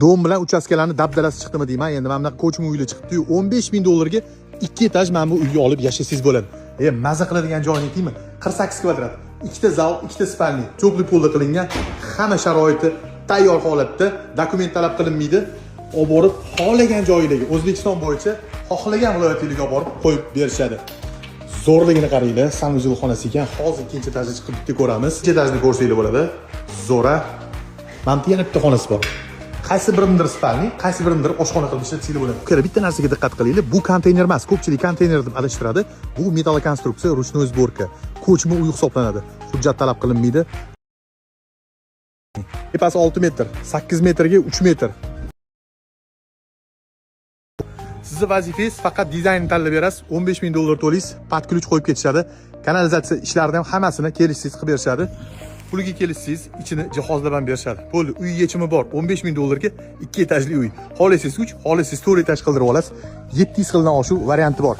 Dom bilan uchastkalarni dabdalasi chiqdimi deyman. Endi mana bunaqa ko'chma uylar chiqdi-yu, 15 ming dollarga 2 etaj mana bu uyga olib yashasangiz bo'ladi. Maza qiladigan joyni aytaymi? 48 kvadrat, ikkita zal, ikkita spalni, cho'qli polda qilingan, hamma sharoiti tayyor holatda, dokument talab qilinmaydi. Olib borib xohlagan joylarga, O'zbekiston bo'yicha xohlagan viloyatingizga olib borib qo'yib berishadi. Zo'rligini qaranglar, sanuzel xonasi ekan. Hozir ikkinchi etajga chiqib bitta ko'ramiz. Ikkinchi etajni ko'rsanglar bo'ladi. Zo'ra. Mana yana bitta xonasi bor. Qaysi birindir spalni, qaysi birindir oshxona qilib ishlatsanglar bo'ladi. Qara bitta narsaga diqqat qilinglar. Bu konteyner emas. Ko'pchilik konteyner deb adashtiradi. Bu metall konstruksiya, ruchnoy sborka. Ko'chma uy hisoblanadi. Hujjat talab qilinmaydi. Tepasi 6 metr, 8 metrga 3 metr. Sizni vazifangiz faqat dizaynni tanlab berasiz, 15 ming dollar to'laysiz, pat ключ qo'yib ketishadi. Kanalizatsiya ishlarini ham hammasini kelishsiz qilib berishadi. Puliga kelishsiz, ichini jihozlab ham berishadi. Bo'ldi, uy yechimi bor. 15 ming dollarga 2 etajli uy. Xohlasangiz 3, xohlasangiz 4 etaj qildirib olasiz. 700 xildan oshuv varianti bor.